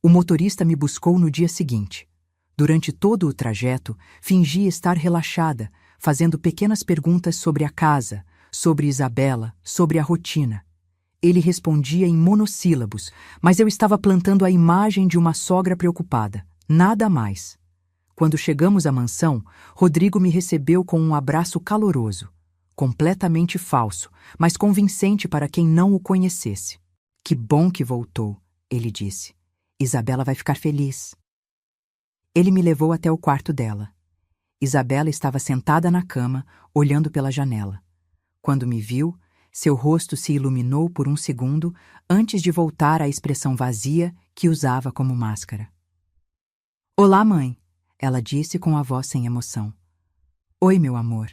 O motorista me buscou no dia seguinte. Durante todo o trajeto, fingi estar relaxada, fazendo pequenas perguntas sobre a casa, sobre Isabela, sobre a rotina. Ele respondia em monossílabos, mas eu estava plantando a imagem de uma sogra preocupada, nada mais. Quando chegamos à mansão, Rodrigo me recebeu com um abraço caloroso, completamente falso, mas convincente para quem não o conhecesse. Que bom que voltou, ele disse. Isabela vai ficar feliz. Ele me levou até o quarto dela. Isabela estava sentada na cama, olhando pela janela. Quando me viu, seu rosto se iluminou por um segundo antes de voltar à expressão vazia que usava como máscara. Olá, mãe, ela disse com a voz sem emoção. Oi, meu amor.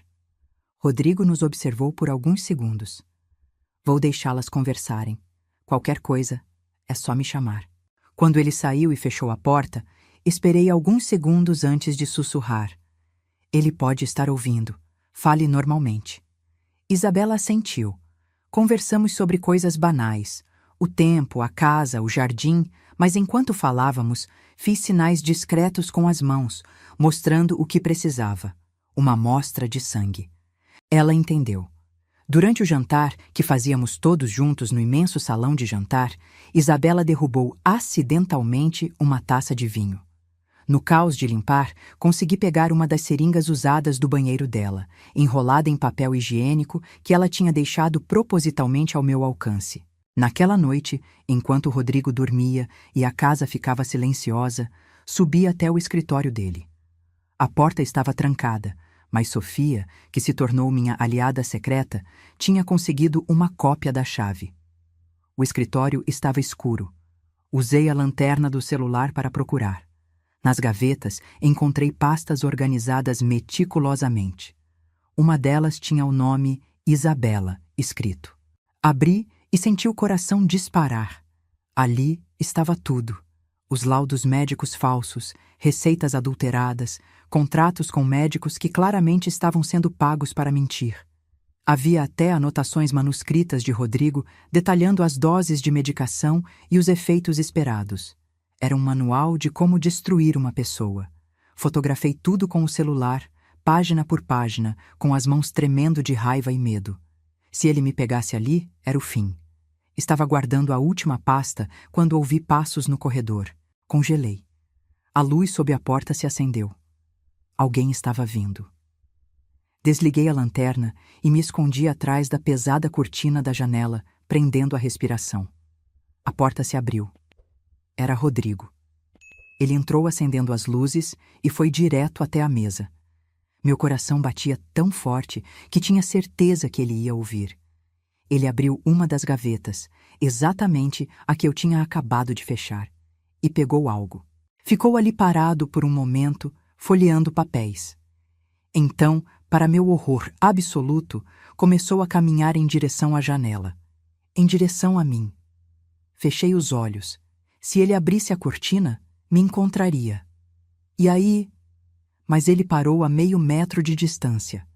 Rodrigo nos observou por alguns segundos. Vou deixá-las conversarem. Qualquer coisa, é só me chamar. Quando ele saiu e fechou a porta, esperei alguns segundos antes de sussurrar. Ele pode estar ouvindo. Fale normalmente. Isabela assentiu. Conversamos sobre coisas banais. O tempo, a casa, o jardim, Mas enquanto falávamos, fiz sinais discretos com as mãos, mostrando o que precisava: uma amostra de sangue. Ela entendeu. Durante o jantar, que fazíamos todos juntos no imenso salão de jantar, Isabela derrubou acidentalmente uma taça de vinho. No caos de limpar, consegui pegar uma das seringas usadas do banheiro dela, enrolada em papel higiênico que ela tinha deixado propositalmente ao meu alcance. Naquela noite, enquanto Rodrigo dormia e a casa ficava silenciosa, subi até o escritório dele. A porta estava trancada, mas Sofia, que se tornou minha aliada secreta, tinha conseguido uma cópia da chave. O escritório estava escuro. Usei a lanterna do celular para procurar. Nas gavetas, encontrei pastas organizadas meticulosamente. Uma delas tinha o nome Isabela escrito. Abri e senti o coração disparar. Ali estava tudo: os laudos médicos falsos, receitas adulteradas, contratos com médicos que claramente estavam sendo pagos para mentir. Havia até anotações manuscritas de Rodrigo detalhando as doses de medicação e os efeitos esperados. Era um manual de como destruir uma pessoa. Fotografei tudo com o celular, página por página, com as mãos tremendo de raiva e medo. Se ele me pegasse ali, era o fim. Estava guardando a última pasta quando ouvi passos no corredor. Congelei. A luz sob a porta se acendeu. Alguém estava vindo. Desliguei a lanterna e me escondi atrás da pesada cortina da janela, prendendo a respiração. A porta se abriu. Era Rodrigo. Ele entrou acendendo as luzes e foi direto até a mesa. Meu coração batia tão forte que tinha certeza que ele ia ouvir. Ele abriu uma das gavetas, exatamente a que eu tinha acabado de fechar, e pegou algo. Ficou ali parado por um momento, folheando papéis. Então, para meu horror absoluto, começou a caminhar em direção à janela. Em direção a mim. Fechei os olhos. Se ele abrisse a cortina, me encontraria. E aí... Mas ele parou a meio metro de distância.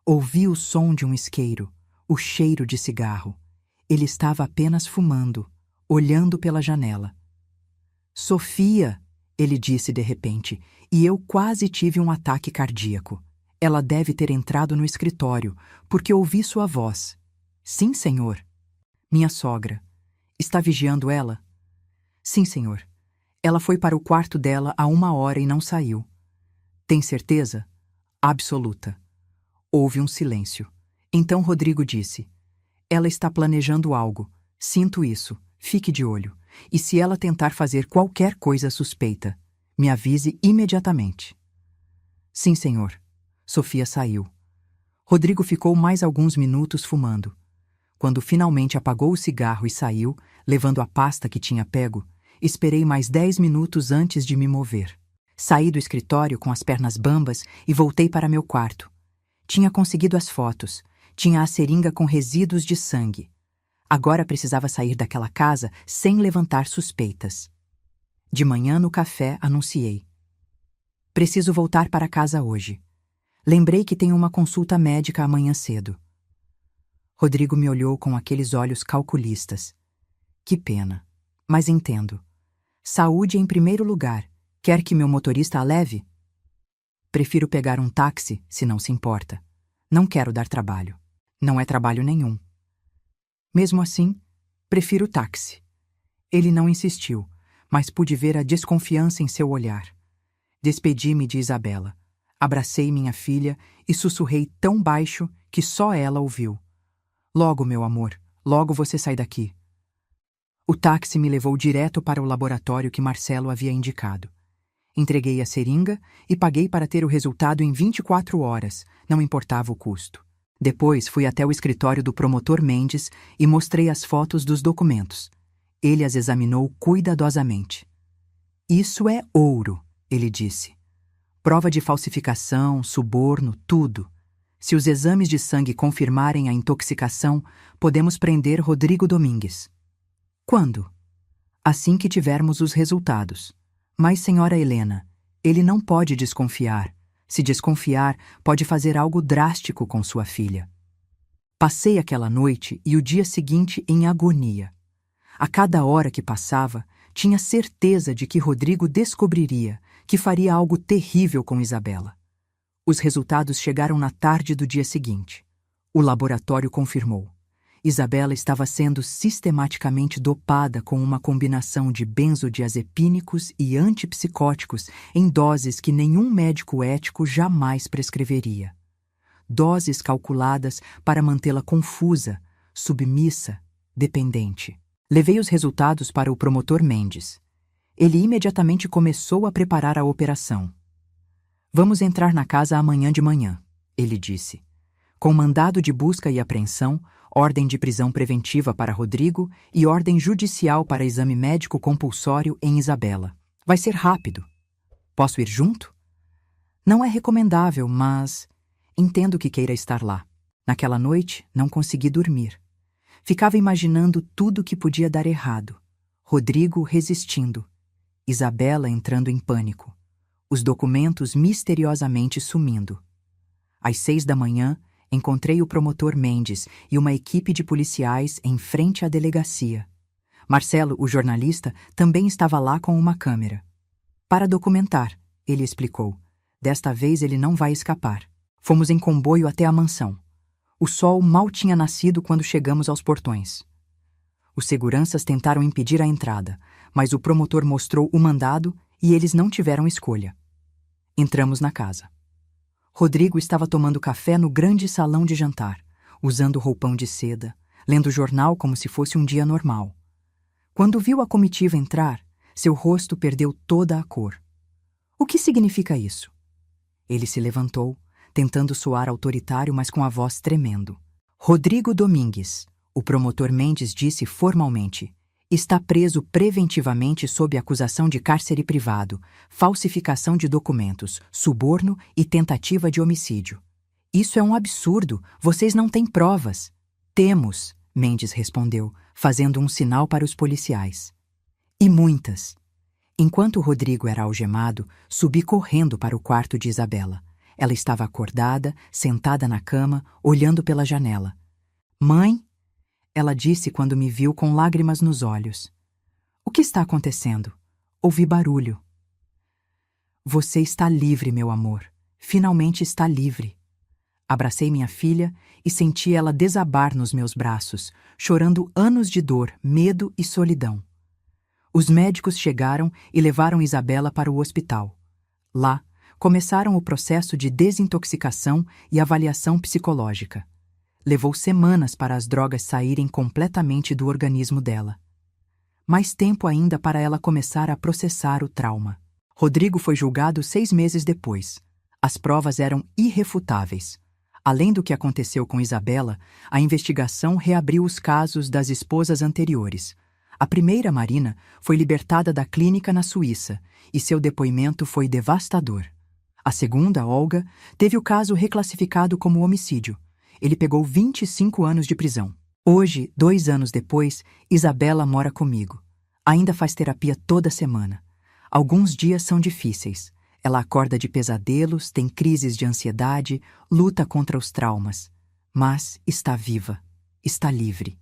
Ouvi o som de um isqueiro, o cheiro de cigarro. Ele estava apenas fumando, olhando pela janela. Sofia, ele disse de repente, e eu quase tive um ataque cardíaco. Ela deve ter entrado no escritório, porque ouvi sua voz. Sim, senhor. Minha sogra. Está vigiando ela? Sim, senhor. Ela foi para o quarto dela há 1 hora e não saiu. Tem certeza? Absoluta. Houve um silêncio. Então Rodrigo disse: ela está planejando algo. Sinto isso. Fique de olho. E se ela tentar fazer qualquer coisa suspeita, me avise imediatamente. Sim, senhor. Sofia saiu. Rodrigo ficou mais alguns minutos fumando. Quando finalmente apagou o cigarro e saiu, levando a pasta que tinha pego, esperei mais 10 minutos antes de me mover. Saí do escritório com as pernas bambas e voltei para meu quarto. Tinha conseguido as fotos. Tinha a seringa com resíduos de sangue. Agora precisava sair daquela casa sem levantar suspeitas. De manhã, no café, anunciei: preciso voltar para casa hoje. Lembrei que tenho uma consulta médica amanhã cedo. Rodrigo me olhou com aqueles olhos calculistas. Que pena. Mas entendo. Saúde em primeiro lugar. Quer que meu motorista a leve? Prefiro pegar um táxi, se não se importa. Não quero dar trabalho. Não é trabalho nenhum. Mesmo assim, prefiro táxi. Ele não insistiu, mas pude ver a desconfiança em seu olhar. Despedi-me de Isabela. Abracei minha filha e sussurrei tão baixo que só ela ouviu. Logo, meu amor, logo você sai daqui. O táxi me levou direto para o laboratório que Marcelo havia indicado. Entreguei a seringa e paguei para ter o resultado em 24 horas, não importava o custo. Depois fui até o escritório do promotor Mendes e mostrei as fotos dos documentos. Ele as examinou cuidadosamente. Isso é ouro, ele disse. Prova de falsificação, suborno, tudo. Se os exames de sangue confirmarem a intoxicação, podemos prender Rodrigo Domingues. Quando? Assim que tivermos os resultados. Mas, senhora Helena, ele não pode desconfiar. Se desconfiar, pode fazer algo drástico com sua filha. Passei aquela noite e o dia seguinte em agonia. A cada hora que passava, tinha certeza de que Rodrigo descobriria, que faria algo terrível com Isabela. Os resultados chegaram na tarde do dia seguinte. O laboratório confirmou. Isabela estava sendo sistematicamente dopada com uma combinação de benzodiazepínicos e antipsicóticos em doses que nenhum médico ético jamais prescreveria. Doses calculadas para mantê-la confusa, submissa, dependente. Levei os resultados para o promotor Mendes. Ele imediatamente começou a preparar a operação. Vamos entrar na casa amanhã de manhã, ele disse. Com mandado de busca e apreensão, ordem de prisão preventiva para Rodrigo e ordem judicial para exame médico compulsório em Isabela. Vai ser rápido. Posso ir junto? Não é recomendável, mas entendo que queira estar lá. Naquela noite, não consegui dormir. Ficava imaginando tudo que podia dar errado. Rodrigo resistindo. Isabela entrando em pânico. Os documentos misteriosamente sumindo. Às 6 da manhã, encontrei o promotor Mendes e uma equipe de policiais em frente à delegacia. Marcelo, o jornalista, também estava lá com uma câmera. Para documentar, ele explicou. Desta vez ele não vai escapar. Fomos em comboio até a mansão. O sol mal tinha nascido quando chegamos aos portões. Os seguranças tentaram impedir a entrada, mas o promotor mostrou o mandado e eles não tiveram escolha. Entramos na casa. Rodrigo estava tomando café no grande salão de jantar, usando roupão de seda, lendo jornal como se fosse um dia normal. Quando viu a comitiva entrar, seu rosto perdeu toda a cor. O que significa isso? Ele se levantou, tentando soar autoritário, mas com a voz tremendo. Rodrigo Domingues, o promotor Mendes disse formalmente, está preso preventivamente sob acusação de cárcere privado, falsificação de documentos, suborno e tentativa de homicídio. Isso é um absurdo, vocês não têm provas. Temos, Mendes respondeu, fazendo um sinal para os policiais. E muitas. Enquanto Rodrigo era algemado, subi correndo para o quarto de Isabela. Ela estava acordada, sentada na cama, olhando pela janela. Mãe? Ela disse quando me viu com lágrimas nos olhos. O que está acontecendo? Ouvi barulho. Você está livre, meu amor. Finalmente está livre. Abracei minha filha e senti ela desabar nos meus braços, chorando anos de dor, medo e solidão. Os médicos chegaram e levaram Isabela para o hospital. Lá, começaram o processo de desintoxicação e avaliação psicológica. Levou semanas para as drogas saírem completamente do organismo dela. Mais tempo ainda para ela começar a processar o trauma. Rodrigo foi julgado 6 meses depois. As provas eram irrefutáveis. Além do que aconteceu com Isabela, a investigação reabriu os casos das esposas anteriores. A primeira, Marina, foi libertada da clínica na Suíça e seu depoimento foi devastador. A segunda, Olga, teve o caso reclassificado como homicídio. Ele pegou 25 anos de prisão. Hoje, 2 anos depois, Isabela mora comigo. Ainda faz terapia toda semana. Alguns dias são difíceis. Ela acorda de pesadelos, tem crises de ansiedade, luta contra os traumas. Mas está viva, está livre.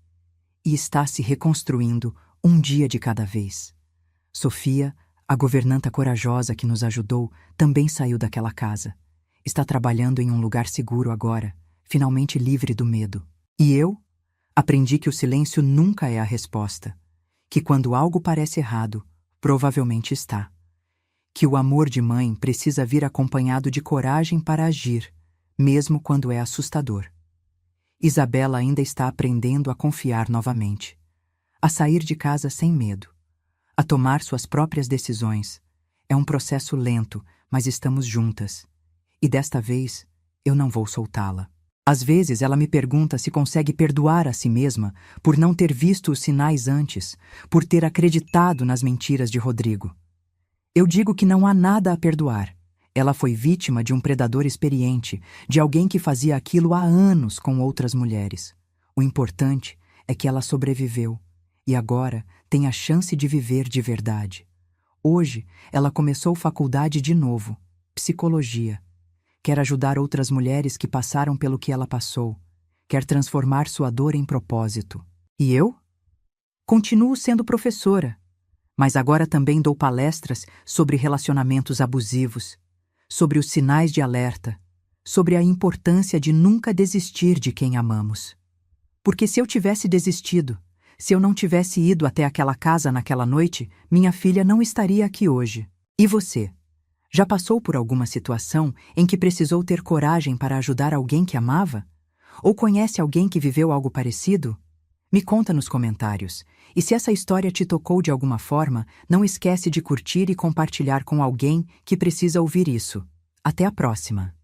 E está se reconstruindo um dia de cada vez. Sofia, a governanta corajosa que nos ajudou, também saiu daquela casa. Está trabalhando em um lugar seguro agora, finalmente livre do medo. E eu? Aprendi que o silêncio nunca é a resposta. Que quando algo parece errado, provavelmente está. Que o amor de mãe precisa vir acompanhado de coragem para agir, mesmo quando é assustador. Isabela ainda está aprendendo a confiar novamente. A sair de casa sem medo. A tomar suas próprias decisões. É um processo lento, mas estamos juntas. E desta vez, eu não vou soltá-la. Às vezes ela me pergunta se consegue perdoar a si mesma por não ter visto os sinais antes, por ter acreditado nas mentiras de Rodrigo. Eu digo que não há nada a perdoar. Ela foi vítima de um predador experiente, de alguém que fazia aquilo há anos com outras mulheres. O importante é que ela sobreviveu e agora tem a chance de viver de verdade. Hoje, ela começou faculdade de novo, psicologia. Quer ajudar outras mulheres que passaram pelo que ela passou. Quer transformar sua dor em propósito. E eu? Continuo sendo professora, Mas agora também dou palestras sobre relacionamentos abusivos, sobre os sinais de alerta, sobre a importância de nunca desistir de quem amamos. Porque se eu tivesse desistido, se eu não tivesse ido até aquela casa naquela noite, minha filha não estaria aqui hoje. E você? Já passou por alguma situação em que precisou ter coragem para ajudar alguém que amava? Ou conhece alguém que viveu algo parecido? Me conta nos comentários. E se essa história te tocou de alguma forma, não esquece de curtir e compartilhar com alguém que precisa ouvir isso. Até a próxima!